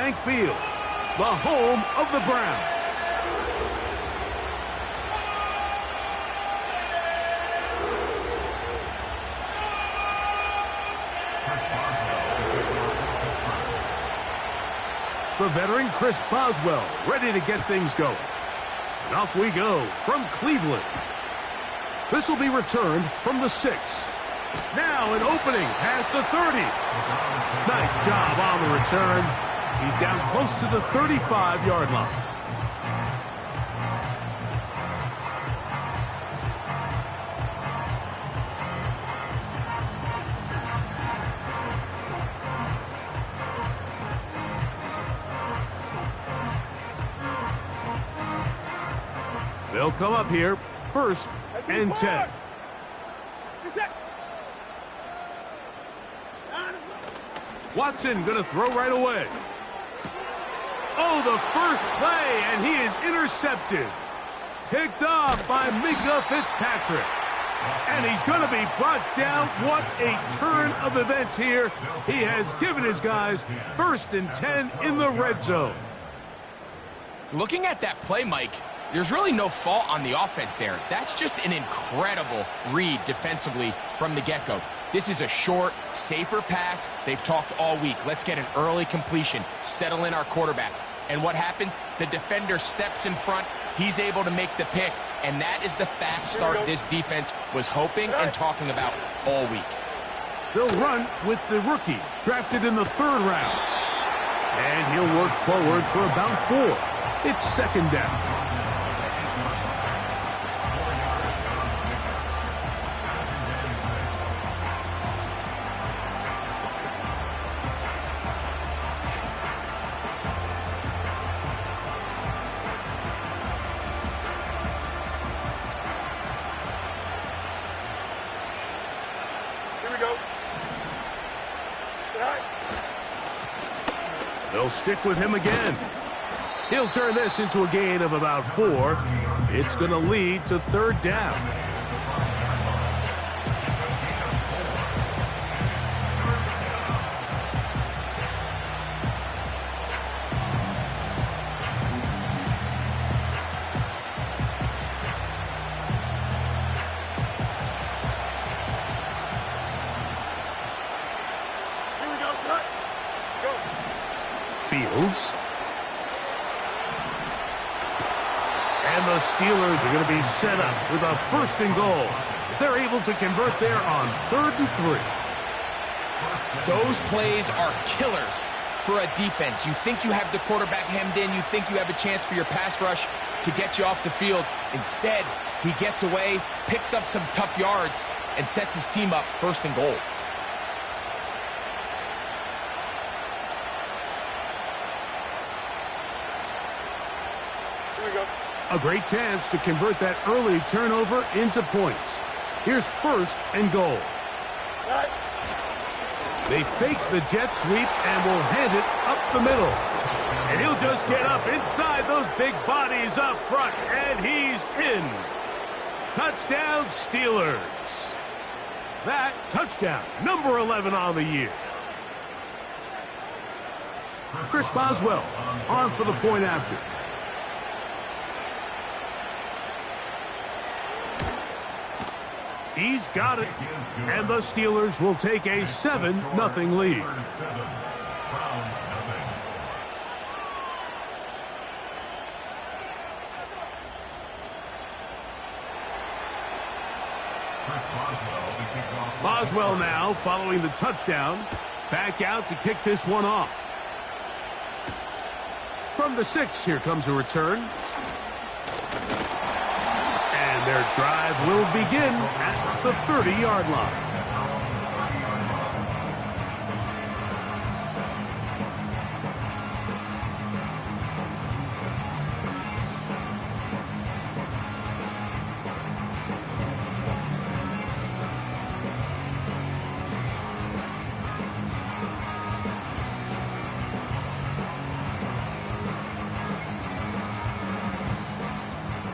Bank Field, the home of the Browns. The veteran Chris Boswell ready to get things going. And off we go from Cleveland. This will be returned from the 6. Now an opening past the 30. Nice job on the return. He's down close to the 35-yard line. They'll come up here, 1st and 10. Watson going to throw right away. Oh, the first play, and he is intercepted. Picked off by Minka Fitzpatrick. And he's going to be brought down. What a turn of events here. He has given his guys 1st and 10 in the red zone. Looking at that play, Mike, there's really no fault on the offense there. That's just an incredible read defensively from the get-go. This is a short, safer pass. They've talked all week. Let's get an early completion, settle in our quarterback. And what happens? The defender steps in front. He's able to make the pick. And that is the fast start this defense was hoping and talking about all week. They'll run with the rookie, drafted in the 3rd round. And he'll work forward for about 4. It's 2nd down. They'll stick with him again. He'll turn this into a gain of about 4. It's going to lead to 3rd down. Fields. And the Steelers are going to be set up with a 1st and goal as they're able to convert there on 3rd and 3. Those plays are killers for a defense. You think you have the quarterback hemmed in. You think you have a chance for your pass rush to get you off the field. Instead, he gets away, picks up some tough yards, and sets his team up 1st and goal. A great chance to convert that early turnover into points. Here's 1st and goal. They fake the jet sweep and will hand it up the middle. And he'll just get up inside those big bodies up front, and he's in. Touchdown, Steelers. That touchdown, number 11 on the year. Chris Boswell on for the point after. He's got it, and the Steelers will take a 7-0 lead. Boswell now following the touchdown. Back out to kick this one off. From the 6, here comes a return. Their drive will begin at the 30-yard line.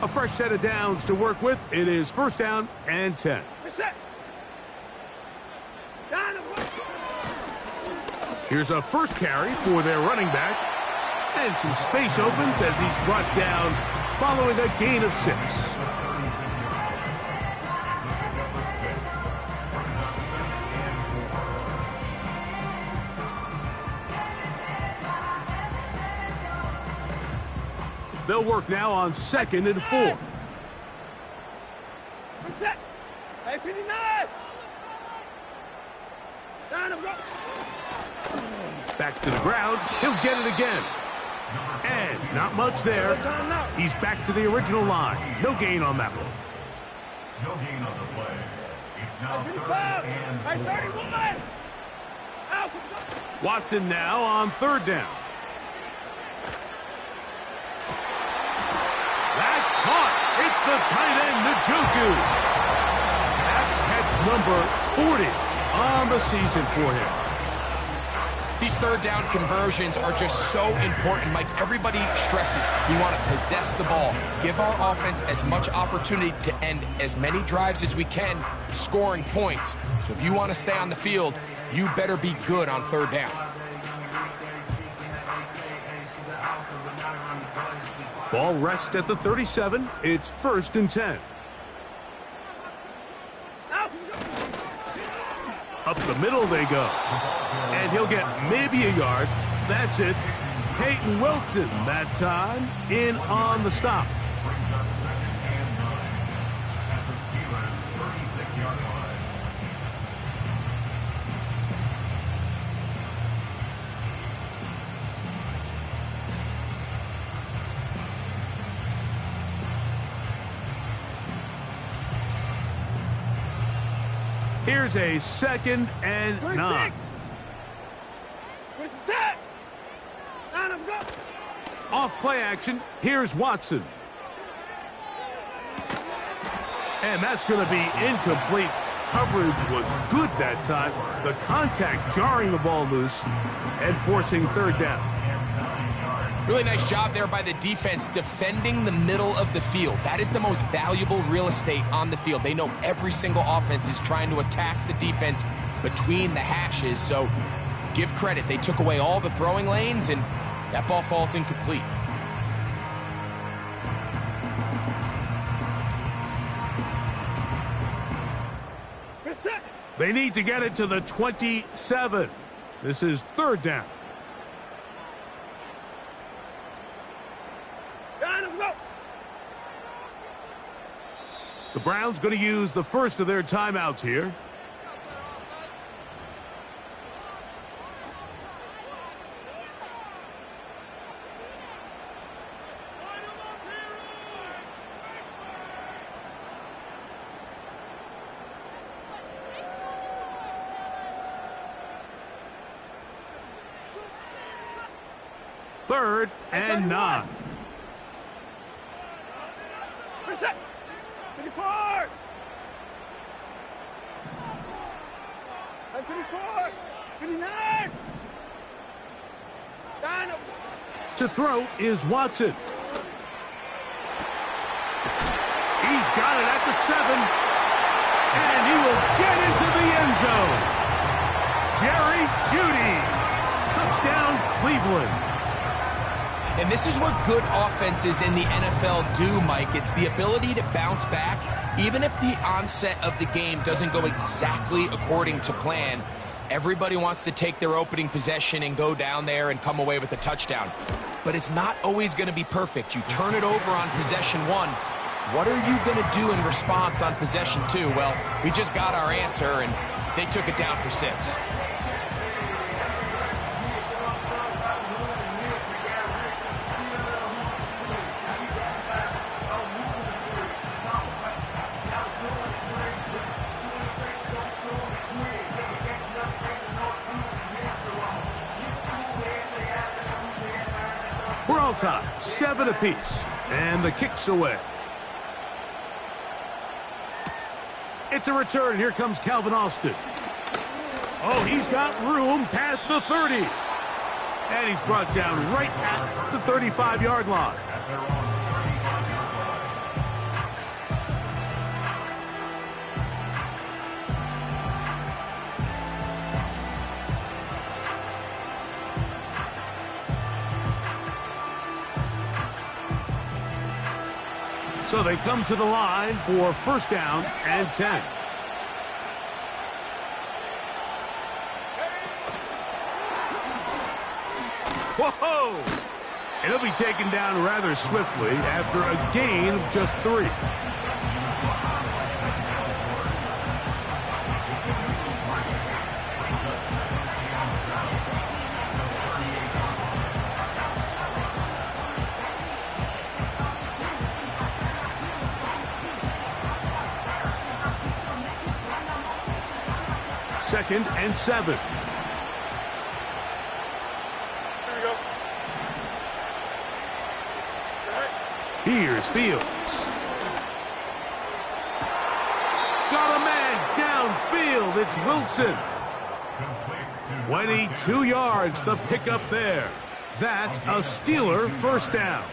A fresh set of downs to work with. It is 1st down and 10. Here's a 1st carry for their running back, And some space opens as he's brought down following a gain of 6. They'll work now on 2nd and 4. Back to the ground. He'll get it again. And not much there. He's back to the original line. No gain on that one. No gain on the play. It's now 3rd and 4. Watson now on 3rd down. That's caught. It's the tight end, Njoku. That catch number 40 on the season for him. These 3rd down conversions are just so important, Mike. Everybody stresses we want to possess the ball, give our offense as much opportunity to end as many drives as we can, scoring points. So if you want to stay on the field, you better be good on 3rd down. Ball rests at the 37. It's 1st and 10. Up the middle they go. And he'll get maybe a yard. That's it. Peyton Wilson that time in on the stop. Brings up 2nd and 9 at the Steelers' 36-yard line. Here's a 2nd and 9. Off play action. Here's Watson. And that's going to be incomplete. Coverage was good that time. The contact jarring the ball loose and forcing 3rd down. Really nice job there by the defense defending the middle of the field. That is the most valuable real estate on the field. They know every single offense is trying to attack the defense between the hashes. So give credit. They took away all the throwing lanes, and that ball falls incomplete. They need to get it to the 27. This is 3rd down. The Browns going to use the first of their timeouts here. Third and 9. Reset. 54. 54. 59. To throw is Watson. He's got it at the 7. And he will get into the end zone. Jerry Jeudy. Touchdown, Cleveland. And this is what good offenses in the NFL do, Mike. It's the ability to bounce back, even if the onset of the game doesn't go exactly according to plan. Everybody wants to take their opening possession and go down there and come away with a touchdown. But it's not always going to be perfect. You turn it over on possession 1. What are you going to do in response on possession 2? Well, we just got our answer, and they took it down for 6. We're all tied, 7 apiece, and the kick's away. It's a return. Here comes Calvin Austin. Oh, he's got room past the 30. And he's brought down right at the 35-yard line. So they come to the line for first down and 10. Whoa! It'll be taken down rather swiftly after a gain of just 3. Second and 7. Here we go. Here's Fields. Got a man downfield. It's Wilson. 22 yards, the pickup there. That's a Steeler first down.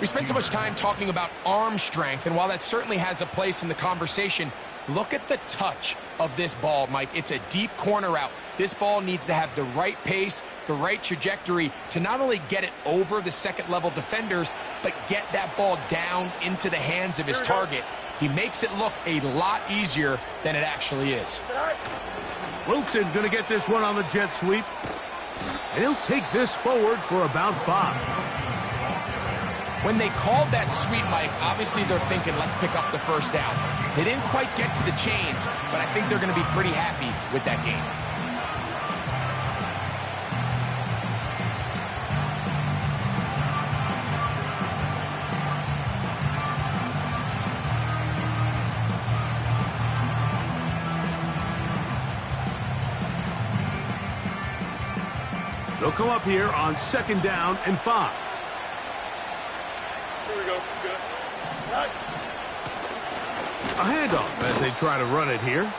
We spent so much time talking about arm strength, and while that certainly has a place in the conversation, look at the touch of this ball, Mike. It's a deep corner route. This ball needs to have the right pace, the right trajectory to not only get it over the second-level defenders, but get that ball down into the hands of his target. He makes it look a lot easier than it actually is. Wilson going to get this one on the jet sweep. And he'll take this forward for about 5. When they called that sweep, Mike, obviously they're thinking, let's pick up the first down. They didn't quite get to the chains, but I think they're going to be pretty happy with that game. They'll come up here on second down and 5. Here we go. Good. Right. A handoff as they try to run it here.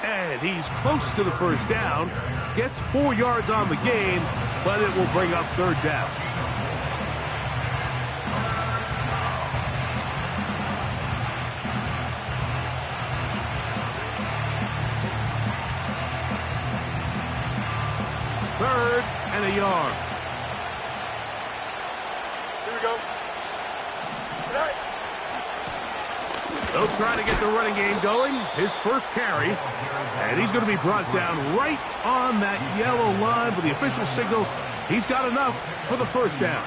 And he's close to the first down. Gets 4 yards on the gain, but it will bring up third down. Third and a yard. Here we go. Right. They'll try to get the running game going. His first carry. And he's going to be brought down right on that yellow line with the official signal. He's got enough for the first down.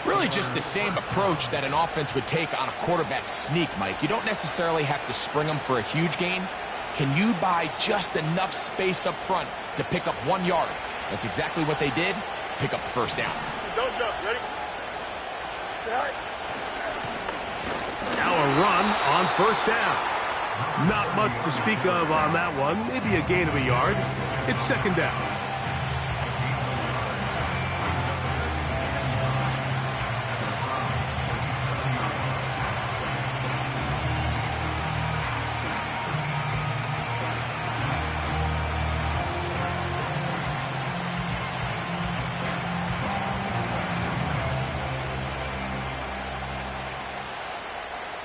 Really just the same approach that an offense would take on a quarterback sneak, Mike. You don't necessarily have to spring them for a huge gain. Can you buy just enough space up front to pick up 1 yard? That's exactly what they did. Pick up the first down. Don't jump. Ready? Right. Now a run on first down. Not much to speak of on that one. Maybe a gain of a yard. It's second down.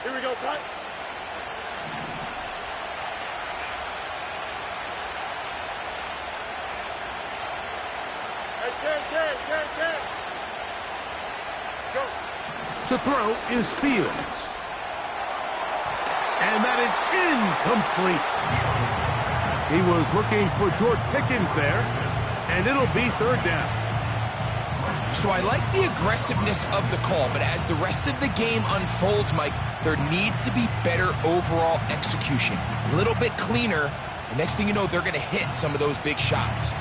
Here we go, son. Hey, 10. Go. To throw is Fields. And that is incomplete. He was looking for George Pickens there, and it'll be third down. So I like the aggressiveness of the call, but as the rest of the game unfolds, Mike, there needs to be better overall execution. A little bit cleaner. The next thing you know, they're going to hit some of those big shots.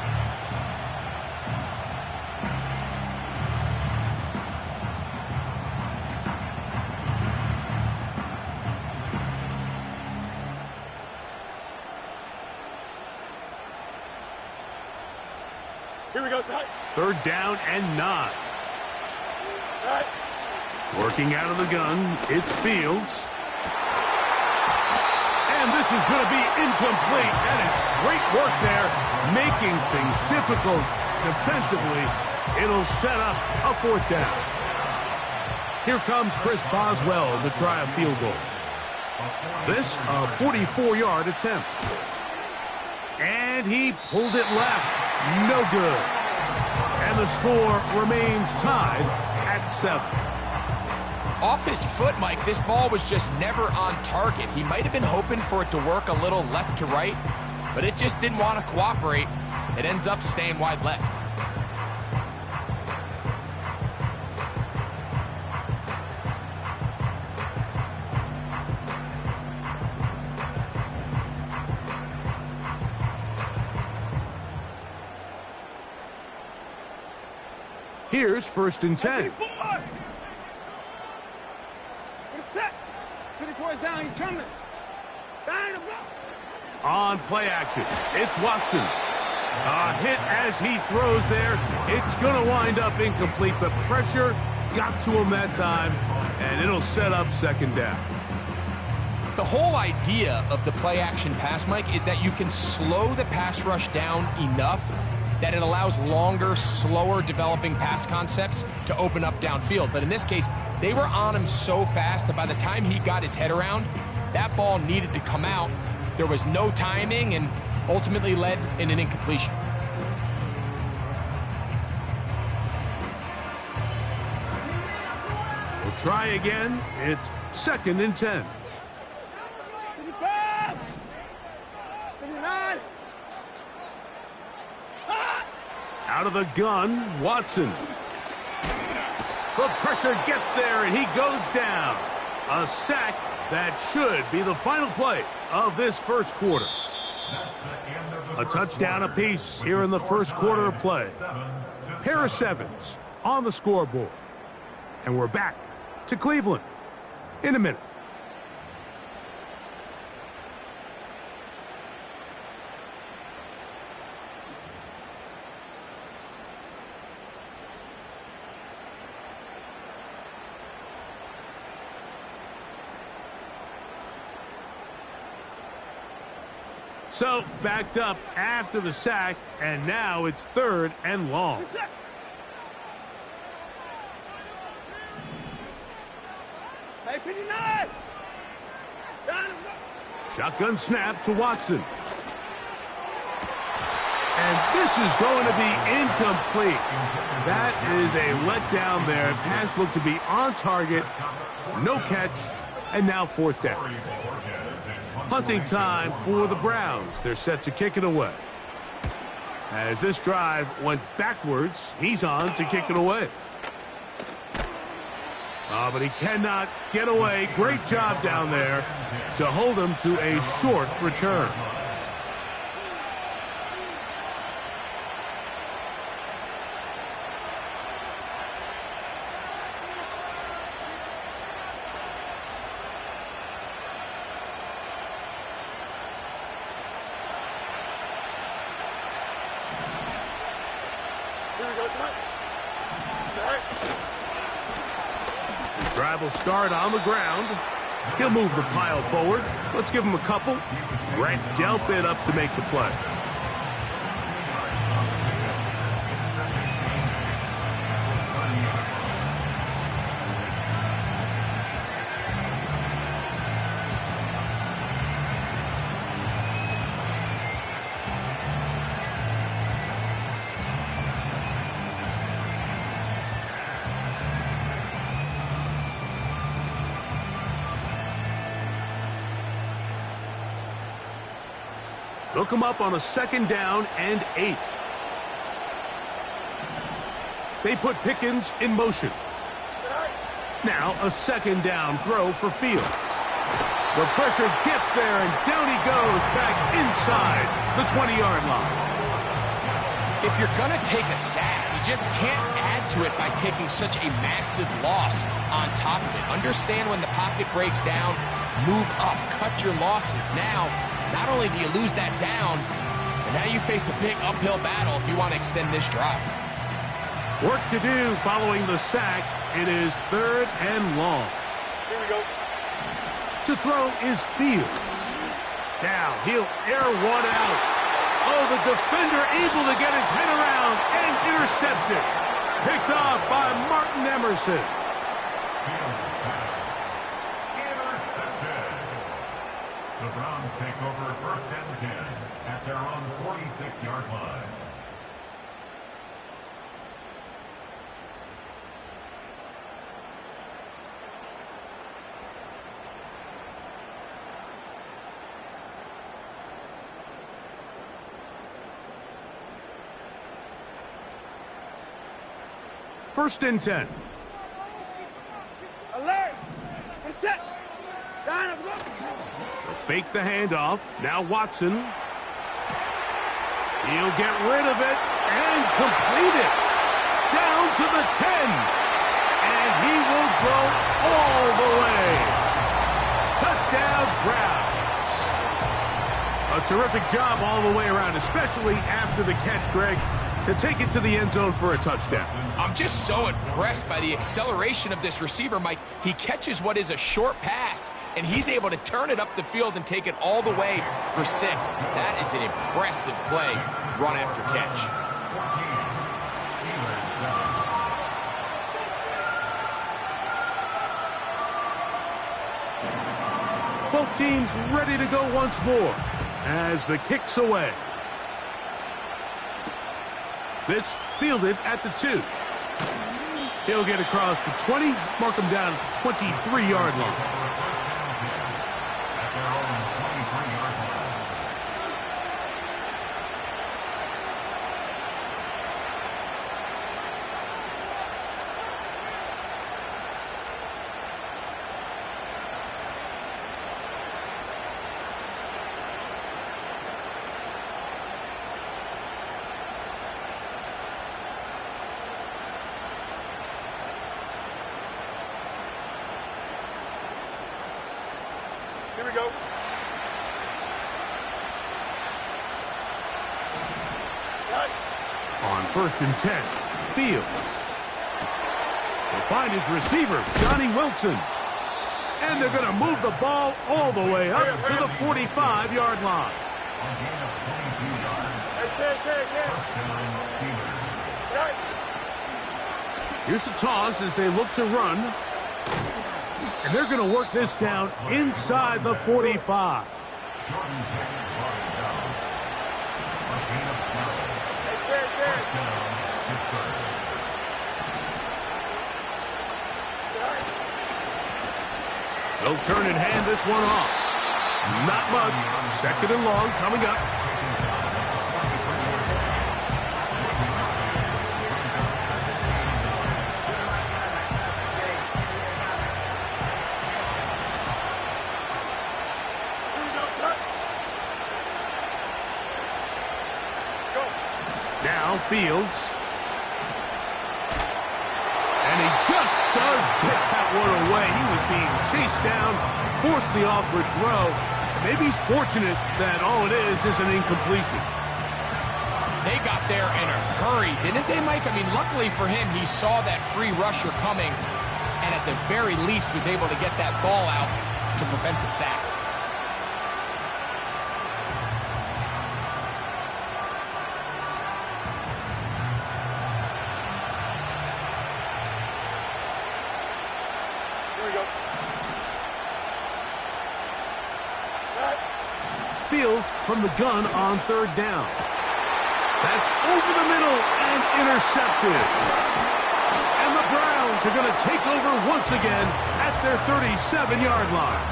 Here we go, son. Third down and 9. Right. Working out of the gun, it's Fields. And this is going to be incomplete. That is great work there, making things difficult defensively. It'll set up a fourth down. Here comes Chris Boswell to try a field goal. This a 44-yard attempt. And he pulled it left. No good. And the score remains tied at 7. Off his foot, Mike, this ball was just never on target. He might have been hoping for it to work a little left to right, but it just didn't want to cooperate. It ends up staying wide left. Here's 1st and 10. Set. 54 is down. He's coming. Down the block. On play action, it's Watson. A hit as he throws there. It's going to wind up incomplete. The pressure got to him that time, and it'll set up 2nd down. The whole idea of the play action pass, Mike, is that you can slow the pass rush down enough that it allows longer, slower developing pass concepts to open up downfield. But in this case, they were on him so fast that by the time he got his head around, that ball needed to come out. There was no timing and ultimately led in an incompletion. We'll try again. It's 2nd and 10. 55. 59. Out of the gun, Watson. The pressure gets there, and he goes down. A sack that should be the final play of this 1st quarter. A touchdown apiece here in the 1st quarter of play. Pair of 7s on the scoreboard. And we're back to Cleveland in a minute. So, backed up after the sack, and now it's 3rd and long. Hey, 59. Shotgun snap to Watson. And this is going to be incomplete. That is a letdown there. Pass looked to be on target. No catch, and now 4th down. Punting time for the Browns. They're set to kick it away. As this drive went backwards, he's on to kick it away. But he cannot get away. Great job down there to hold him to a short return. Drive will start on the ground. He'll move the pile forward. Let's give him a couple. Grant Delpit up to make the play. They'll come up on a 2nd down and 8. They put Pickens in motion. Now a 2nd down throw for Fields. The pressure gets there, and down he goes back inside the 20-yard line. If you're going to take a sack, you just can't add to it by taking such a massive loss on top of it. Understand when the pocket breaks down, move up, cut your losses. Now, not only do you lose that down, but now you face a big uphill battle if you want to extend this drive. Work to do following the sack. It is 3rd and long. Here we go. To throw is Fields. Now he'll air one out. Oh, the defender able to get his head around and intercepted. Picked off by Martin Emerson. The Browns take over 1st and 10 at their own 46-yard line. First and 10. Alert. Get set. Line up, go. They'll fake the handoff. Now Watson. He'll get rid of it and complete it. Down to the 10. And he will go all the way. Touchdown, Browns. A terrific job all the way around, especially after the catch, Greg, to take it to the end zone for a touchdown. I'm just so impressed by the acceleration of this receiver, Mike. He catches what is a short pass, and he's able to turn it up the field and take it all the way for 6. That is an impressive play, run after catch. Both teams ready to go once more as the kick's away. This fielded at the 2. He'll get across the 20, mark him down at the 23-yard line. Here we go. On first and 10, Fields. He'll find his receiver, Johnny Wilson. And they're going to move the ball all the way up to the 45-yard line. Here's the toss as they look to run. And they're going to work this down inside the 45. They'll turn and hand this one off. Not much. Second and long coming up. Now Fields. And he just does get that one away. He was being chased down, forced the awkward throw. Maybe he's fortunate that all it is an incompletion. They got there in a hurry, didn't they, Mike? I mean, luckily for him, he saw that free rusher coming, and at the very least was able to get that ball out to prevent the sack. Fields from the gun on third down. That's over the middle and intercepted. And the Browns are going to take over once again at their 37-yard line.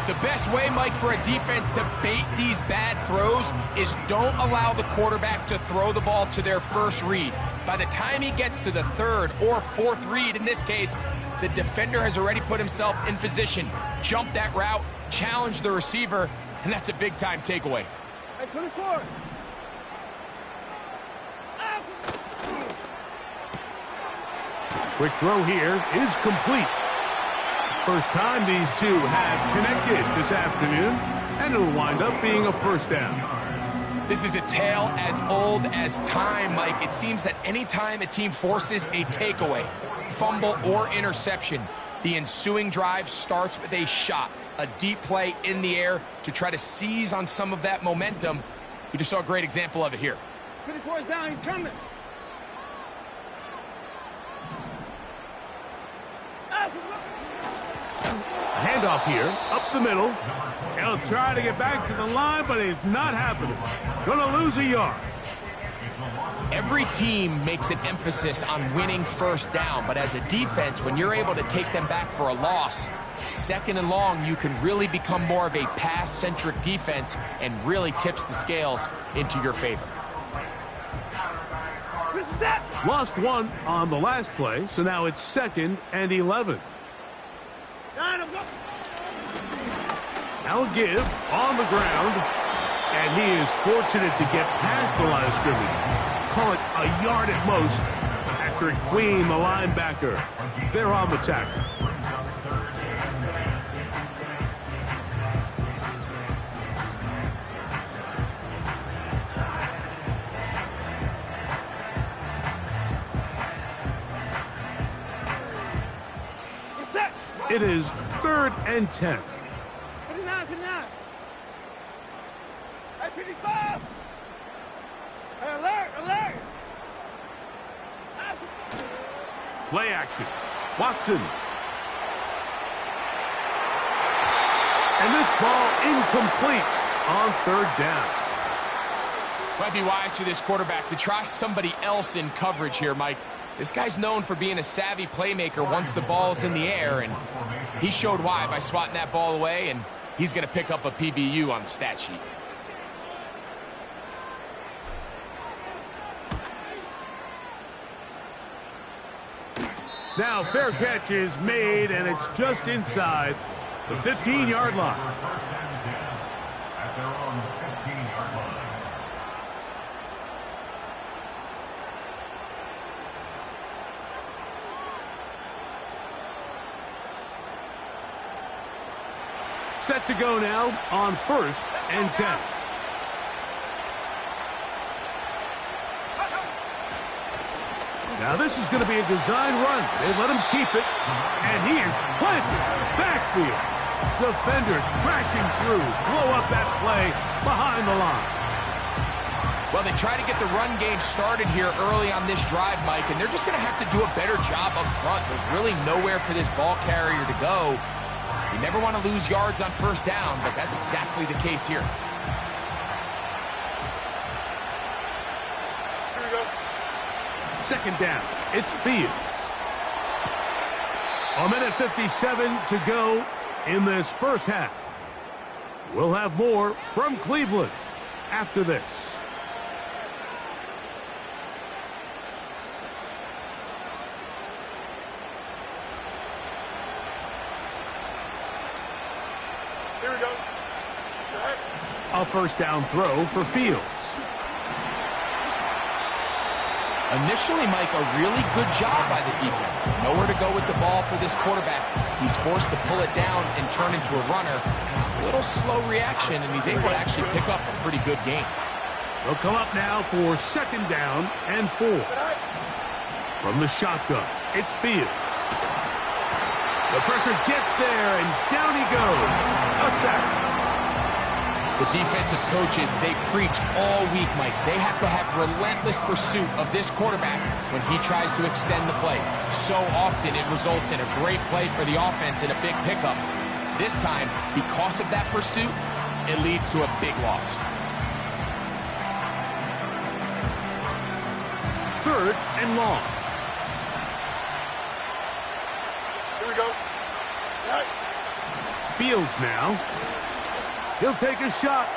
The best way, Mike, for a defense to bait these bad throws is don't allow the quarterback to throw the ball to their first read. By the time he gets to the third or fourth read, in this case, the defender has already put himself in position, jump that route, challenge the receiver, and that's a big-time takeaway. Hey, 24. Quick throw here is complete. First time these two have connected this afternoon, and it'll wind up being a first down. This is a tale as old as time, Mike. It seems that any time a team forces a takeaway, fumble, or interception, the ensuing drive starts with a shot, a deep play in the air to try to seize on some of that momentum. We just saw a great example of it here. 24 is down, he's coming. Handoff here, up the middle. He'll try to get back to the line, but it's not happening. Gonna lose a yard. Every team makes an emphasis on winning first down, but as a defense, when you're able to take them back for a loss, second and long, you can really become more of a pass-centric defense and really tips the scales into your favor. This is it. Lost one on the last play, so now it's 2nd and 11. Now a give on the ground, and he is fortunate to get past the line of scrimmage. Call it a yard at most. Patrick Queen, the linebacker, they're on the tackle. It is 3rd and 10. 59, 59. Hey, 55. Hey, alert, alert. Play action. Watson. And this ball incomplete on 3rd down. Might be wise for this quarterback to try somebody else in coverage here, Mike. This guy's known for being a savvy playmaker once the ball's in the air, and he showed why by swatting that ball away, and he's going to pick up a PBU on the stat sheet. Now fair catch is made, and it's just inside the 15-yard line. At their own 15-yard line. Set to go now on 1st and 10. Now this is going to be a design run. They let him keep it, and he is planted. Backfield. Defenders crashing through. Blow up that play behind the line. Well, they try to get the run game started here early on this drive, Mike, and they're just going to have to do a better job up front. There's really nowhere for this ball carrier to go. You never want to lose yards on 1st down, but that's exactly the case here. Here we go. 2nd down. It's Fields. A minute 57 to go in this 1st half. We'll have more from Cleveland after this. Here we go. A 1st down throw for Fields. Initially, Mike, a really good job by the defense. Nowhere to go with the ball for this quarterback. He's forced to pull it down and turn into a runner. A little slow reaction, and he's able to actually pick up a pretty good game. They'll come up now for 2nd down and 4. From the shotgun, it's Fields. The pressure gets there, and down he goes. A sack. The defensive coaches, they preached all week, Mike. They have to have relentless pursuit of this quarterback when he tries to extend the play. So often it results in a great play for the offense and a big pickup. This time, because of that pursuit, it leads to a big loss. 3rd and long. Here we go. Right. Fields now. He'll take a shot.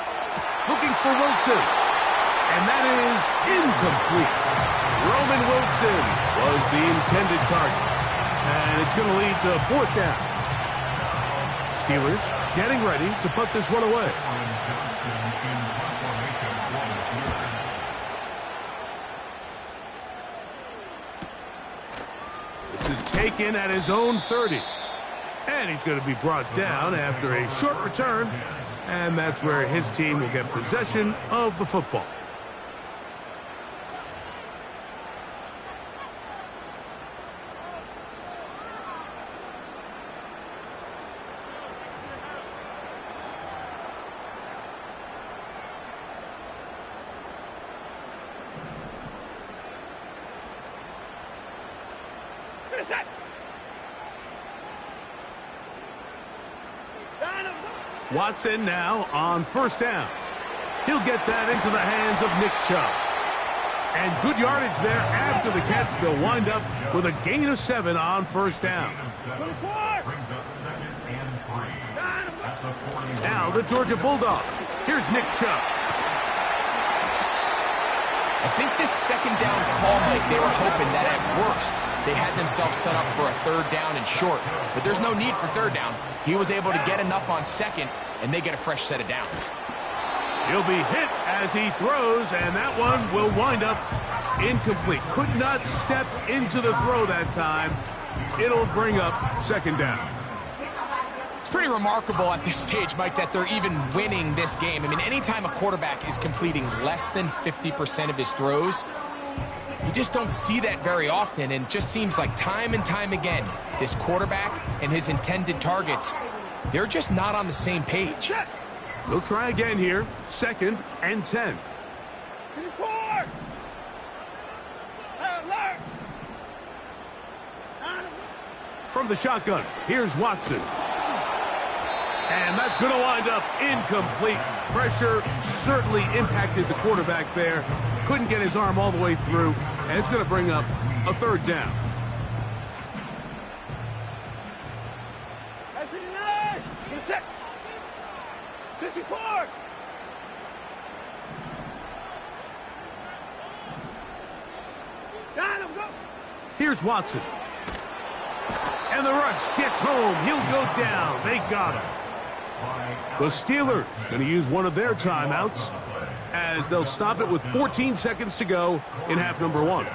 Looking for Wilson. And that is incomplete. Roman Wilson was the intended target. And it's going to lead to 4th down. Steelers getting ready to put this one away. This is taken at his own 30. And he's going to be brought down after a short return. And that's where his team will get possession of the football. Watson now on 1st down. He'll get that into the hands of Nick Chubb. And good yardage there after the catch. They'll wind up with a gain of 7 on 1st down. Now the Georgia Bulldogs. Here's Nick Chubb. I think this second down call, Mike, they were hoping that at worst they had themselves set up for a third down and short. But there's no need for third down. He was able to get enough on second, and they get a fresh set of downs. He'll be hit as he throws, and that one will wind up incomplete. Could not step into the throw that time. It'll bring up second down. It's pretty remarkable at this stage, Mike, that they're even winning this game. I mean, anytime a quarterback is completing less than 50% of his throws, you just don't see that very often, and it just seems like time and time again, this quarterback and his intended targets, they're just not on the same page. We'll try again here. 2nd and 10. From the shotgun, here's Watson. And that's going to wind up incomplete. Pressure certainly impacted the quarterback there. Couldn't get his arm all the way through, and it's going to bring up a third down. Here's Watson. And the rush gets home. He'll go down. They got him. The Steelers going to use one of their timeouts as they'll stop it with 14 seconds to go in half number 1.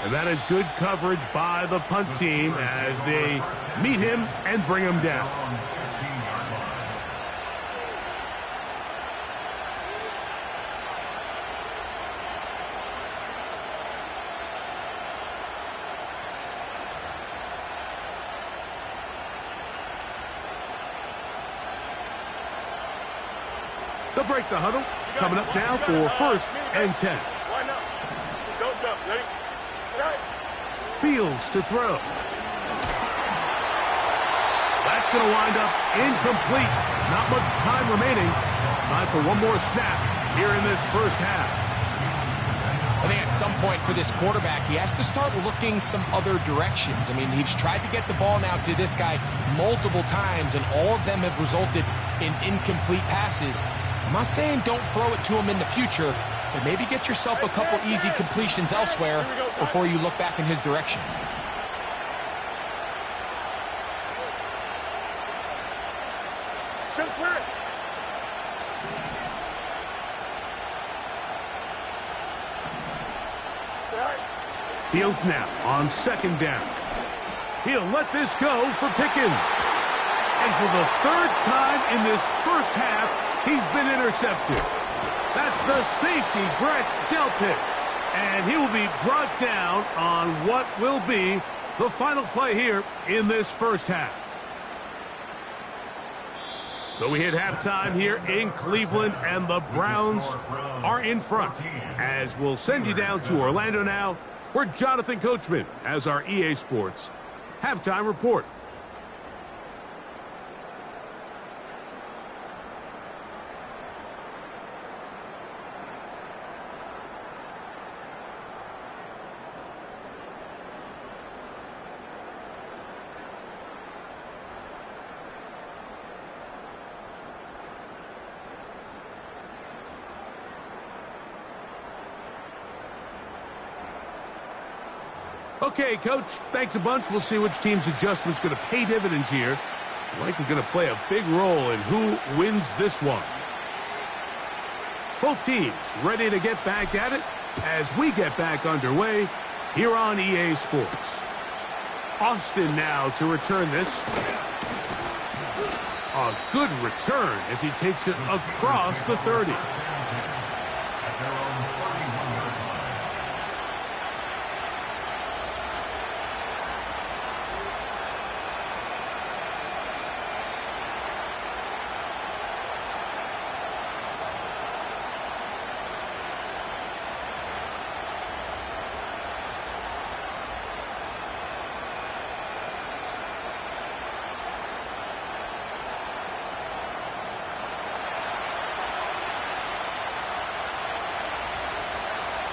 And that is good coverage by the punt team as they meet him and bring him down. They'll break the huddle. Coming up now for 1st and 10. Line up. Don't jump. Ready? Right. Fields to throw. That's going to wind up incomplete. Not much time remaining. Time for one more snap here in this first half. I think at some point for this quarterback, he has to start looking some other directions. I mean, he's tried to get the ball now to this guy multiple times, and all of them have resulted in incomplete passes. I'm not saying don't throw it to him in the future, but maybe get yourself a couple easy completions elsewhere before you look back in his direction. Fields now on 2nd down. He'll let this go for Pickens. And for the 3rd time in this first half, he's been intercepted. That's the safety, Brett Delpit. And he will be brought down on what will be the final play here in this first half. So we hit halftime here in Cleveland, and the Browns are in front. As we'll send you down to Orlando now, where Jonathan Coachman has our EA Sports halftime report. Okay, Coach, thanks a bunch. We'll see which team's adjustment's going to pay dividends here. Likely going to play a big role in who wins this one. Both teams ready to get back at it as we get back underway here on EA Sports. Austin now to return this. A good return as he takes it across the 30.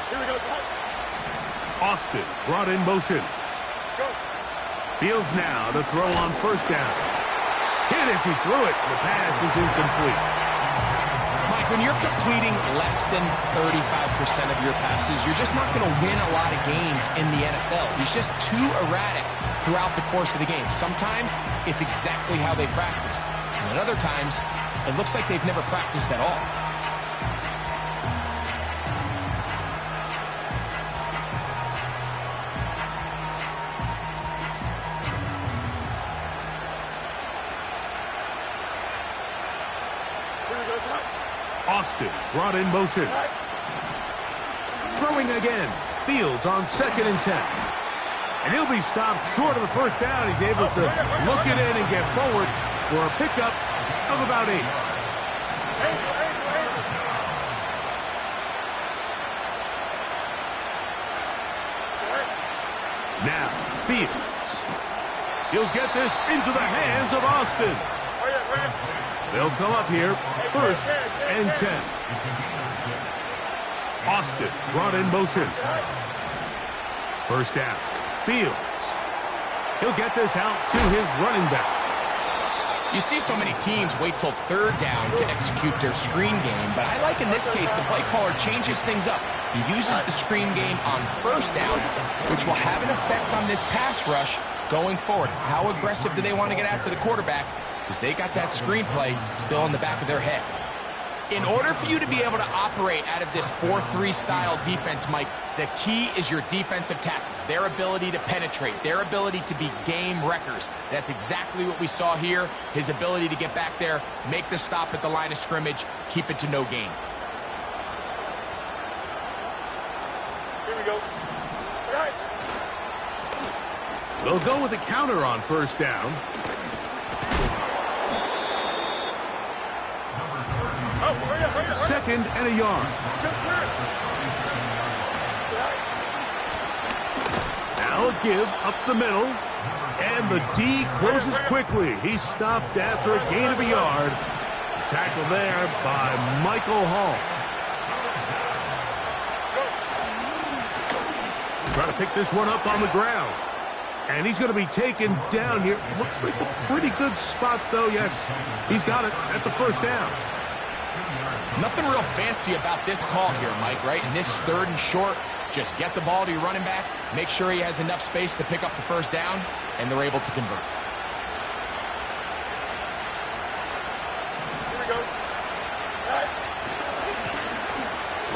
Here we go. Austin brought in motion. Go. Fields now to throw on first down. Hit as he threw it. The pass is incomplete. Mike, when you're completing less than 35% of your passes, you're just not going to win a lot of games in the NFL. He's just too erratic throughout the course of the game. Sometimes it's exactly how they practiced. And at other times, it looks like they've never practiced at all. Austin brought in motion. Throwing again. Fields on 2nd and 10. And he'll be stopped short of the first down. He's able to look it in and get forward for a pickup of about 8. Now, Fields. He'll get this into the hands of Austin. They'll come up here, 1st and 10. Austin brought in motion. First down. Fields. He'll get this out to his running back. You see so many teams wait till 3rd down to execute their screen game, but I like in this case the play caller changes things up. He uses the screen game on 1st down, which will have an effect on this pass rush going forward. How aggressive do they want to get after the quarterback? Because they got that screenplay still in the back of their head. In order for you to be able to operate out of this 4-3 style defense, Mike, the key is your defensive tackles, their ability to penetrate, their ability to be game wreckers. That's exactly what we saw here, his ability to get back there, make the stop at the line of scrimmage, keep it to no gain. Here we go. They'll go with a counter on 1st down. Second and a yard. Now a give up the middle. And the D closes quickly. He's stopped after a gain of a yard. Tackle there by Michael Hall. Trying to pick this one up on the ground. And he's going to be taken down here. Looks like a pretty good spot, though. Yes, he's got it. That's a 1st down. Nothing real fancy about this call here, Mike, right? In this 3rd and short, just get the ball to your running back, make sure he has enough space to pick up the 1st down, and they're able to convert. Here we go.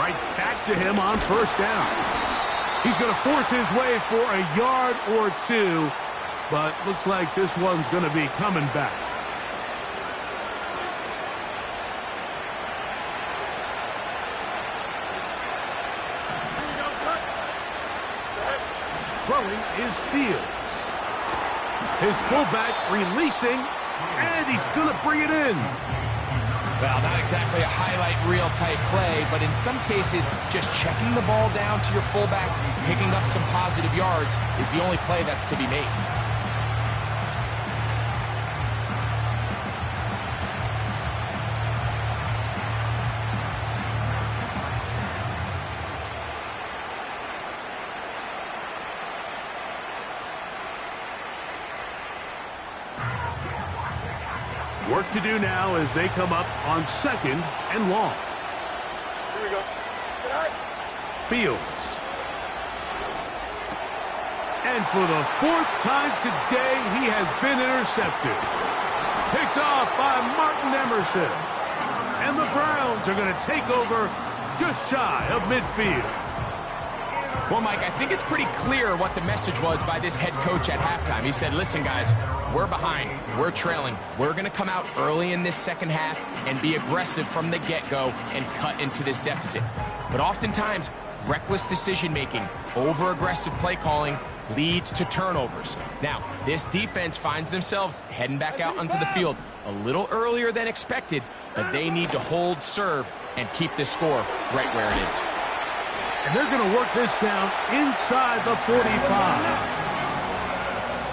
Right back to him on 1st down. He's going to force his way for a yard or 2, but looks like this one's going to be coming back. Throwing is Fields. His fullback releasing, and he's going to bring it in. Well, not exactly a highlight reel type play, but in some cases, just checking the ball down to your fullback, picking up some positive yards is the only play that's to be made. Work to do now as they come up on 2nd and long. Here we go. Fields. And for the 4th time today, he has been intercepted. Picked off by Martin Emerson. And the Browns are going to take over just shy of midfield. Well, Mike, I think it's pretty clear what the message was by this head coach at halftime. He said, listen, guys, we're behind. We're trailing. We're going to come out early in this 2nd half and be aggressive from the get-go and cut into this deficit. But oftentimes, reckless decision-making, over-aggressive play calling leads to turnovers. Now, this defense finds themselves heading back out onto the field a little earlier than expected, but they need to hold serve and keep this score right where it is. And they're going to work this down inside the 45.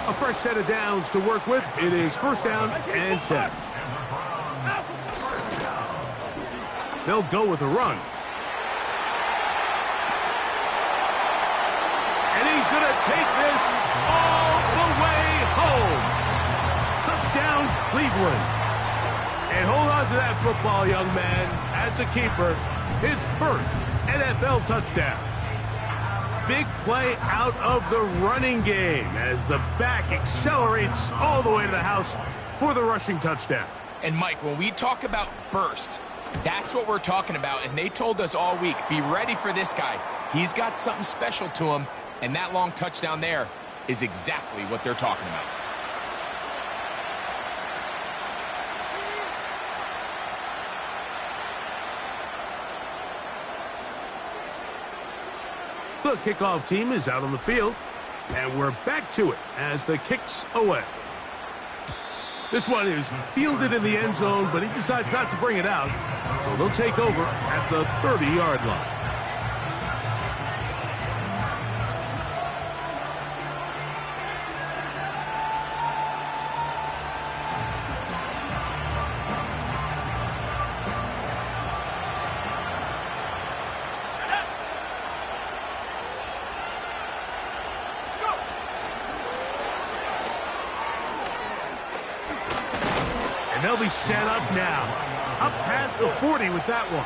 A fresh set of downs to work with. It is 1st down and 10. They'll go with a run. And he's going to take this all the way home. Touchdown, Cleveland. And hold on to that football, young man. As a keeper, his first NFL touchdown. Big play out of the running game as the back accelerates all the way to the house for the rushing touchdown. And Mike, when we talk about burst, that's what we're talking about. And they told us all week, be ready for this guy. He's got something special to him. And that long touchdown there is exactly what they're talking about. The kickoff team is out on the field, and we're back to it as the kick's away. This one is fielded in the end zone, but he decides not to bring it out, so they'll take over at the 30-yard line. And they'll be set up now. Up past the 40 with that one.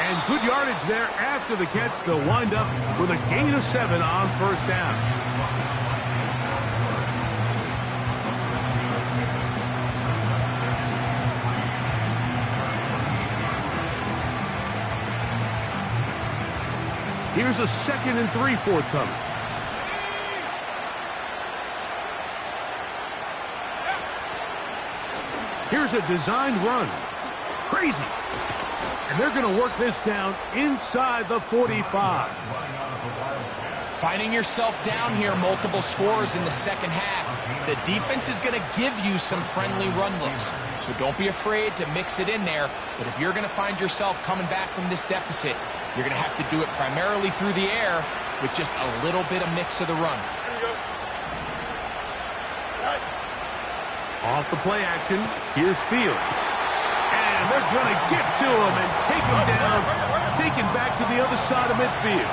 And good yardage there after the catch. They'll wind up with a gain of 7 on first down. Here's a 2nd and 3 forthcoming. Here's a designed run. Crazy. And they're going to work this down inside the 45. Finding yourself down here, multiple scores in the second half. The defense is going to give you some friendly run looks. So don't be afraid to mix it in there. But if you're going to find yourself coming back from this deficit, you're going to have to do it primarily through the air with just a little bit of mix of the run. Off the play action, here's Fields. And they're going to get to him and take him down, taken back to the other side of midfield.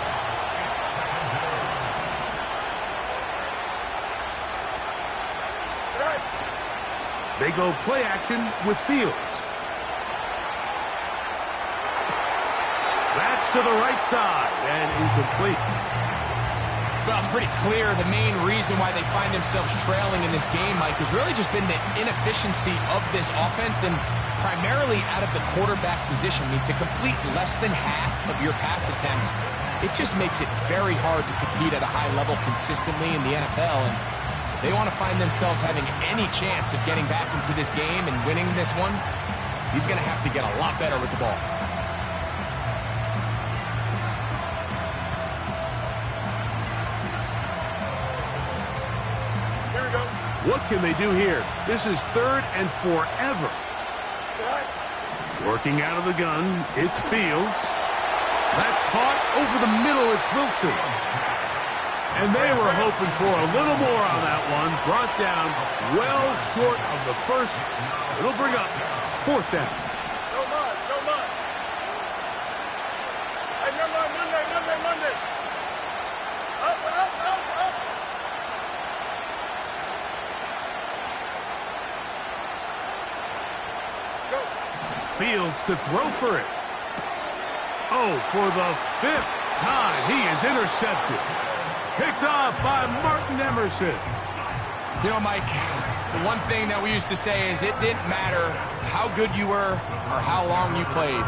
They go play action with Fields. That's to the right side and incomplete. Well, it's pretty clear the main reason why they find themselves trailing in this game, Mike, has really just been the inefficiency of this offense and primarily out of the quarterback position. I mean, to complete less than half of your pass attempts, it just makes it very hard to compete at a high level consistently in the NFL. And if they want to find themselves having any chance of getting back into this game and winning this one, he's going to have to get a lot better with the ball. What can they do here? This is 3rd and forever. Working out of the gun, it's Fields. That's caught over the middle, it's Wilson. And they were hoping for a little more on that one. Brought down well short of the first. It'll bring up 4th down. No more, no more. Hey, Monday. Up. Fields to throw for it. Oh, for the 5th time, he is intercepted. Picked off by Martin Emerson. You know, Mike, the one thing that we used to say is it didn't matter how good you were or how long you played.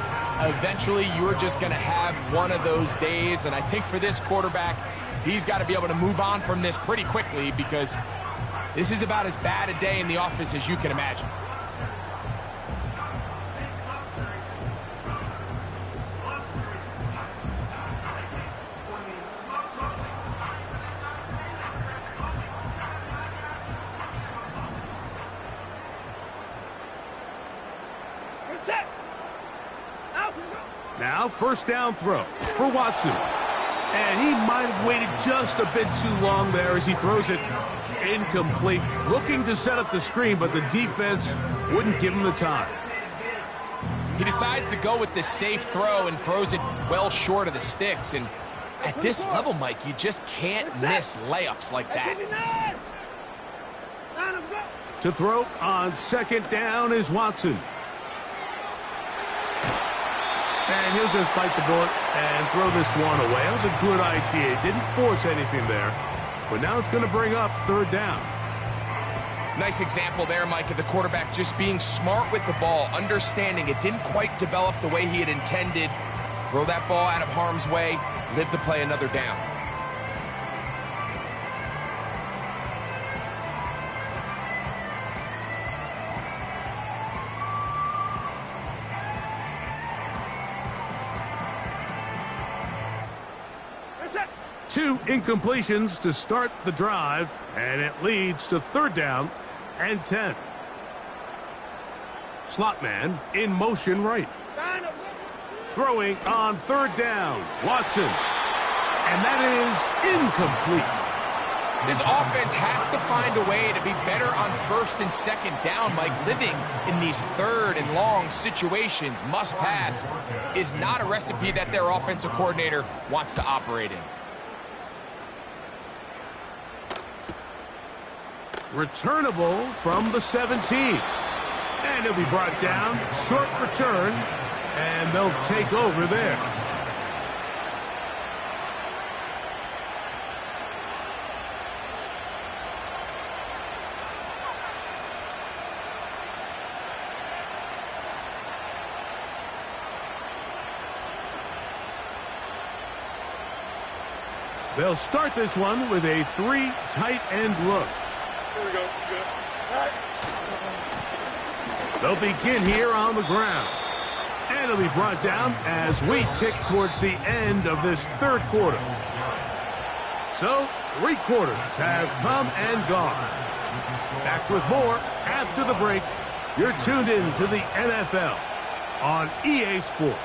Eventually, you were just going to have one of those days, and I think for this quarterback, he's got to be able to move on from this pretty quickly because this is about as bad a day in the office as you can imagine. Now, 1st down throw for Watson. And he might have waited just a bit too long there as he throws it incomplete. Looking to set up the screen, but the defense wouldn't give him the time. He decides to go with the safe throw and throws it well short of the sticks. And at this level, Mike, you just can't miss layups like that. To throw on second down is Watson. And he'll just bite the bullet and throw this one away. That was a good idea. Didn't force anything there. But now it's going to bring up third down. Nice example there, Mike, of the quarterback just being smart with the ball, understanding it didn't quite develop the way he had intended. Throw that ball out of harm's way, live to play another down. Two incompletions to start the drive, and it leads to third down and 10. Slot man in motion right. Throwing on third down, Watson. And that is incomplete. This offense has to find a way to be better on first and second down, Mike. Living in these third and long situations, must pass, is not a recipe that their offensive coordinator wants to operate in. Returnable from the 17. And he'll be brought down. Short return. And they'll take over there. They'll start this one with a 3 tight end look. Here we go. Good. All right. They'll begin here on the ground. And it'll be brought down as we tick towards the end of this third quarter. So, 3 quarters have come and gone. Back with more after the break. You're tuned in to the NFL on EA Sports.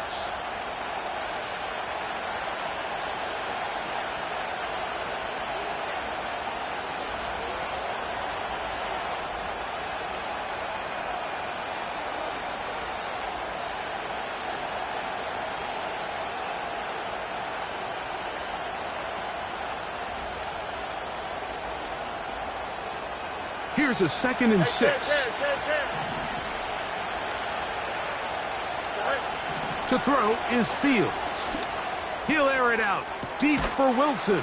Here's a 2nd and 6. To throw is Fields. He'll air it out deep for Wilson.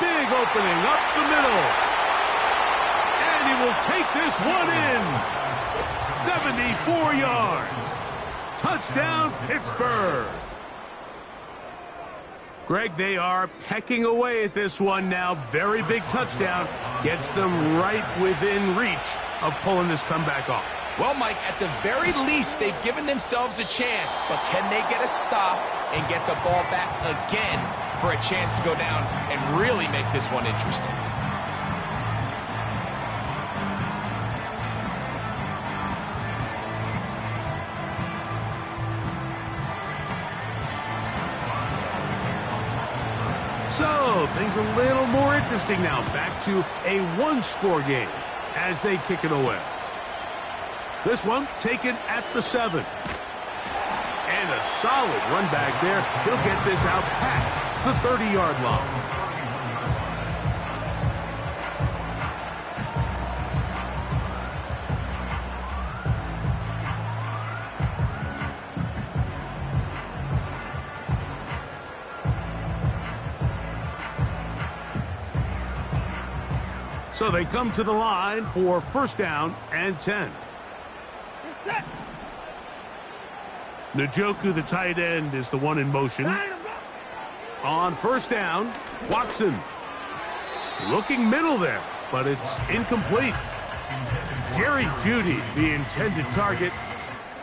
Big opening up the middle. And he will take this one in. 74 yards. Touchdown, Pittsburgh. Greg, they are pecking away at this one now. Very big touchdown. Gets them right within reach of pulling this comeback off. Well, Mike, at the very least, they've given themselves a chance. But can they get a stop and get the ball back again for a chance to go down and really make this one interesting? So, things a little more interesting now. Back to a one-score game as they kick it away. This one taken at the 7. And a solid run back there. He'll get this out past the 30-yard line. So they come to the line for first down and 10. Njoku, the tight end, is the one in motion. On first down, Watson. Looking middle there, but it's incomplete. Jerry Jeudy, the intended target,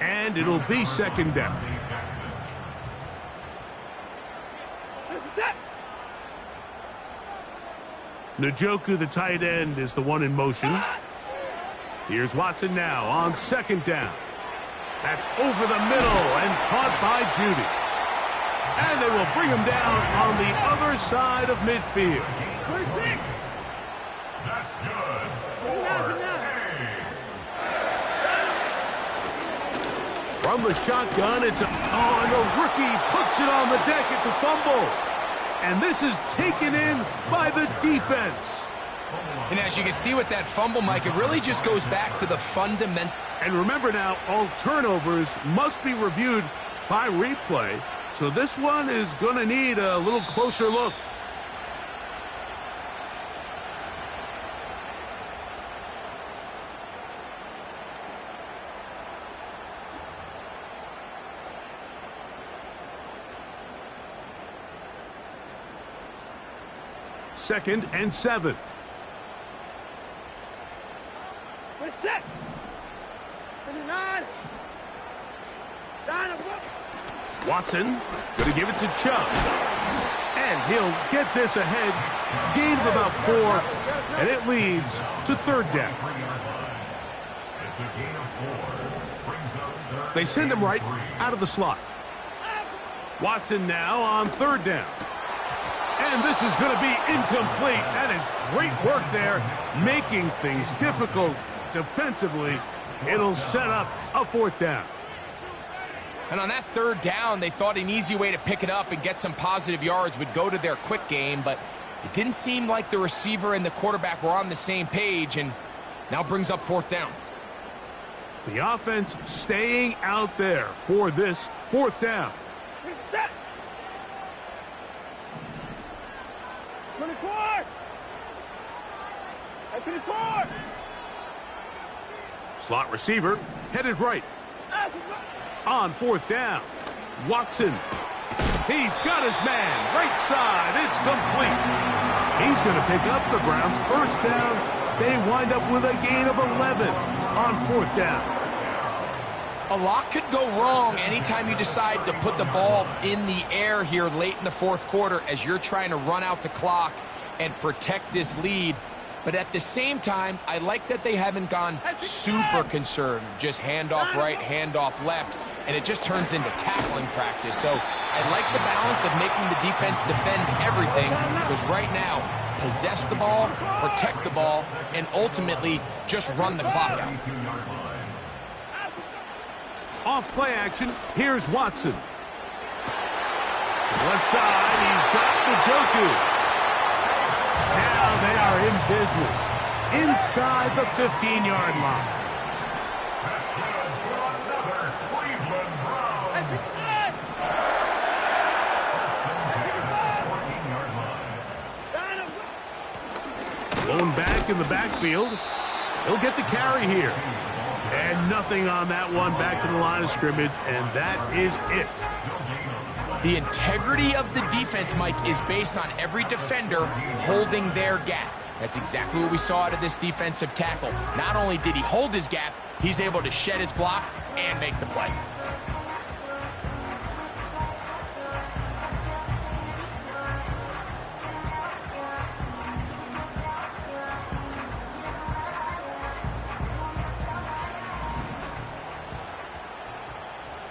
and it'll be second down. Njoku, the tight end, is the one in motion. Here's Watson now on second down. That's over the middle and caught by Jeudy. And they will bring him down on the other side of midfield. That's good. From the shotgun, and the rookie puts it on the deck. It's a fumble. And this is taken in by the defense. And as you can see with that fumble, Mike, it really just goes back to the fundamental. And remember now, all turnovers must be reviewed by replay. So this one is going to need a little closer look. Second and 7. We're set. 29. Down. Watson going to give it to Chubb. And he'll get this ahead. Gain of about 4. And it leads to third down. They send him right out of the slot. Watson now on third down. And this is going to be incomplete. That is great work there, making things difficult defensively. It'll set up a fourth down. And on that third down, they thought an easy way to pick it up and get some positive yards would go to their quick game, but it didn't seem like the receiver and the quarterback were on the same page, and now brings up fourth down. The offense staying out there for this fourth down. We're set. 24. At 24. Slot receiver headed right. On fourth down, Watson. He's got his man right side. It's complete. He's going to pick up the Browns' first down. They wind up with a gain of 11 on fourth down. A lot could go wrong anytime you decide to put the ball in the air here late in the fourth quarter as you're trying to run out the clock and protect this lead. But at the same time, I like that they haven't gone super conservative. Just handoff right, handoff left, and it just turns into tackling practice. So I like the balance of making the defense defend everything, because right now, possess the ball, protect the ball, and ultimately just run the clock out. Off play action, here's Watson. Left side, he's got Njoku. Now they are in business inside the 15-yard line. Blown back in the backfield. He'll get the carry here. And nothing on that one, back to the line of scrimmage, and that is it. The integrity of the defense, Mike, is based on every defender holding their gap. That's exactly what we saw out of this defensive tackle. Not only did he hold his gap, he's able to shed his block and make the play.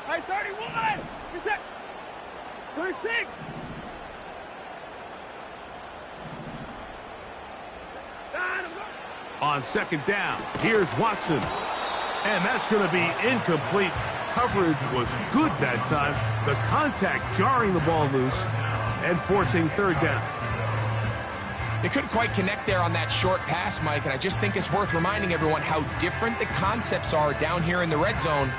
Hey, 31. You're set. 36. On second down, here's Watson. And that's going to be incomplete. Coverage was good that time. The contact jarring the ball loose and forcing third down. They couldn't quite connect there on that short pass, Mike, and I just think it's worth reminding everyone how different the concepts are down here in the red zone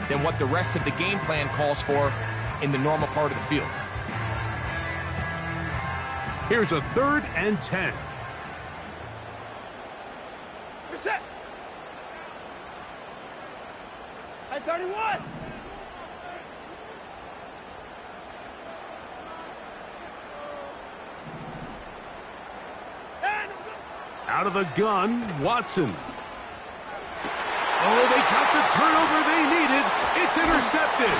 than what the rest of the game plan calls for in the normal part of the field. Here's a 3rd and 10. We're set. Hey, 31. Out of the gun, Watson. Oh, they got the turnover they needed. It's intercepted.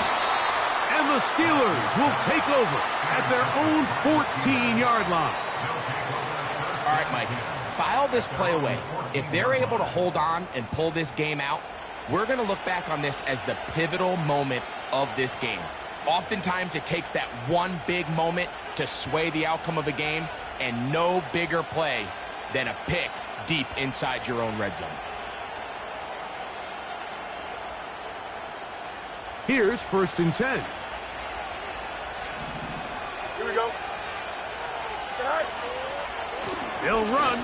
And the Steelers will take over at their own 14-yard line. All right, Mike, file this play away. If they're able to hold on and pull this game out, we're going to look back on this as the pivotal moment of this game. Oftentimes, it takes that one big moment to sway the outcome of a game, and no bigger play than a pick deep inside your own red zone. Here's 1st and 10. Here we go. Tonight. He'll run.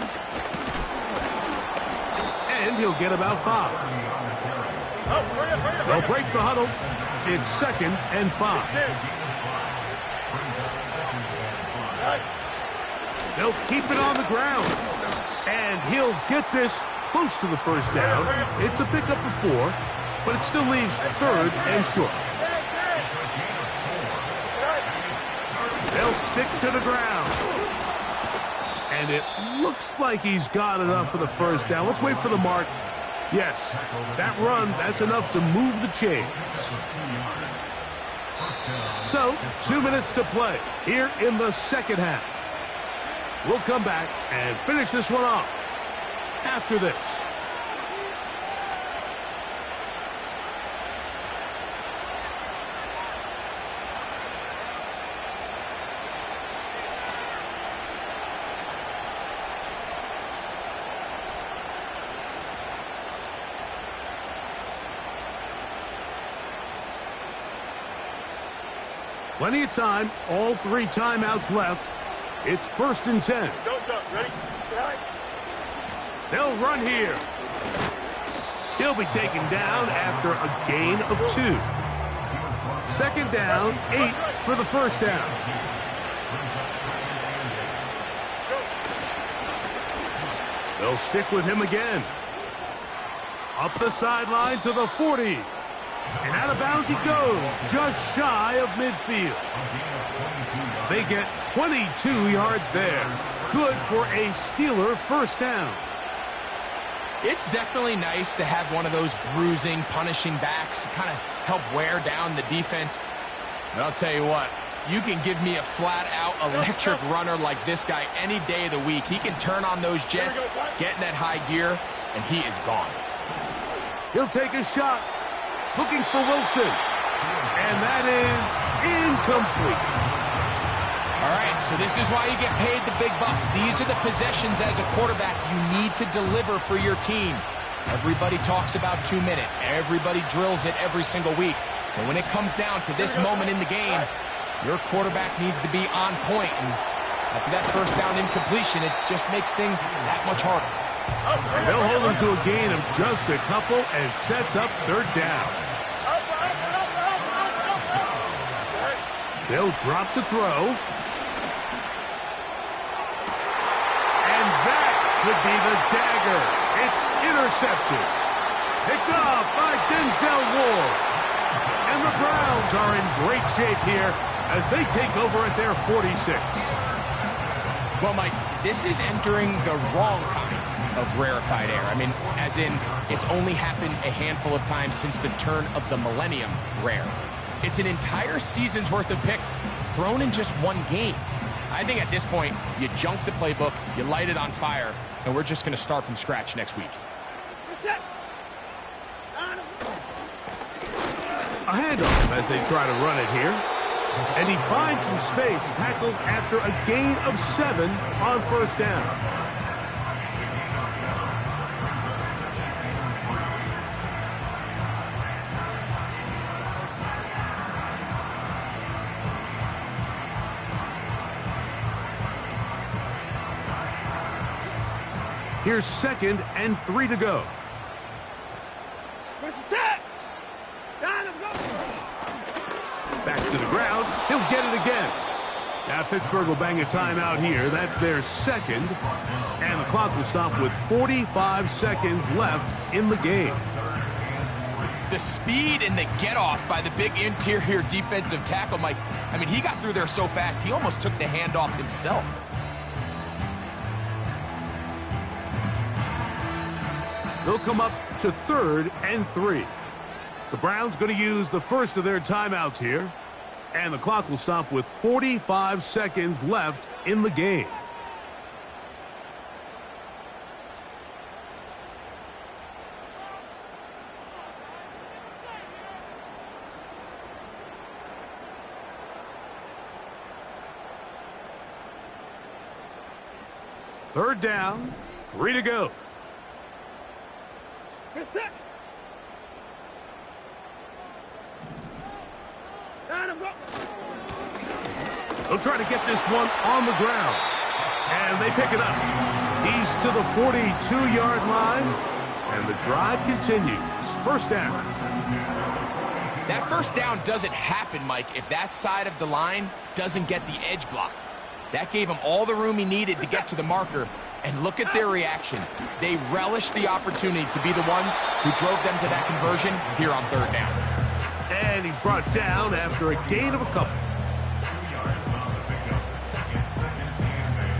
And he'll get about 5. Oh, hurry up, hurry up. They'll break the huddle. It's 2nd and 5. Tonight. They'll keep it on the ground. And he'll get this close to the 1st down. It's a pickup of 4, but it still leaves 3rd and short. They'll stick to the ground. And it looks like he's got enough for the 1st down. Let's wait for the mark. Yes, that run, that's enough to move the chains. So, 2 minutes to play here in the 2nd half. We'll come back and finish this one off after this. Plenty of time, all 3 timeouts left. It's 1st and 10. Don't jump. Ready? Tonight. They'll run here. He'll be taken down after a gain of 2. 2nd down, 8 for the 1st down. They'll stick with him again. Up the sideline to the 40. And out of bounds he goes, just shy of midfield. They get 22 yards there. Good for a Steeler 1st down. It's definitely nice to have one of those bruising, punishing backs to kind of help wear down the defense. And I'll tell you what, you can give me a flat-out electric runner like this guy any day of the week. He can turn on those jets, get in that high gear, and he is gone. He'll take a shot. Looking for Wilson. And that is incomplete. All right, so this is why you get paid the big bucks. These are the possessions as a quarterback you need to deliver for your team. Everybody talks about 2 minutes. Everybody drills it every single week. But when it comes down to this moment in the game, your quarterback needs to be on point. And after that 1st down incompletion, it just makes things that much harder. And they'll hold him to a gain of just a couple and sets up 3rd down. They'll drop to throw. And that could be the dagger. It's intercepted. Picked off by Denzel Ward. And the Browns are in great shape here as they take over at their 46. Well, Mike, this is entering the wrong kind of rarefied air. I mean, as in, it's only happened a handful of times since the turn of the millennium rare. It's an entire season's worth of picks thrown in just one game. I think at this point, you junk the playbook, you light it on fire, and we're just going to start from scratch next week. A handoff as they try to run it here. And he finds some space, tackled after a gain of 7 on 1st down. Here's 2nd and 3 to go. Back to the ground. He'll get it again. Now Pittsburgh will bang a timeout here. That's their 2nd. And the clock will stop with 45 seconds left in the game. The speed and the get-off by the big interior defensive tackle, Mike. I mean, he got through there so fast, he almost took the handoff himself. They'll come up to 3rd and 3. The Browns going to use the first of their timeouts here. And the clock will stop with 45 seconds left in the game. Third down, 3 to go. He'll try to get this one on the ground. And they pick it up. He's to the 42-yard line. And the drive continues. First down. That first down doesn't happen, Mike, if that side of the line doesn't get the edge blocked. That gave him all the room he needed to get to the marker. And look at their reaction. They relish the opportunity to be the ones who drove them to that conversion here on third down. And he's brought down after a gain of a couple. 2 yards on the pickup. It's 2nd and 8.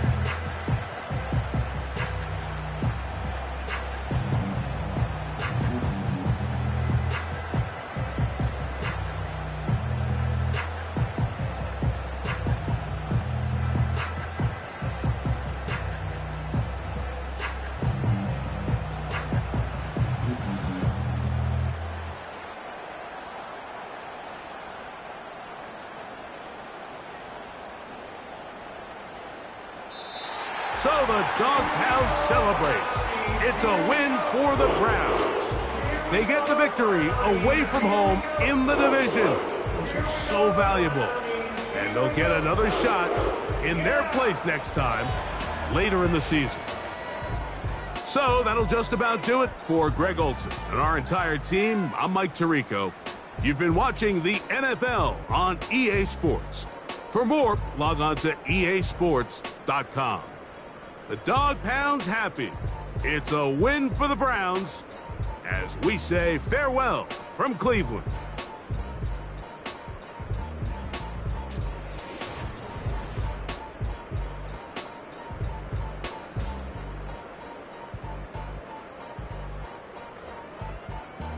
So the Dogtown celebrates. It's a win for the Browns. They get the victory away from home in the division. Those are so valuable. And they'll get another shot in their place next time, later in the season. So that'll just about do it for Greg Olson and our entire team. I'm Mike Tirico. You've been watching the NFL on EA Sports. For more, log on to easports.com. The Dog Pound's happy. It's a win for the Browns as we say farewell from Cleveland.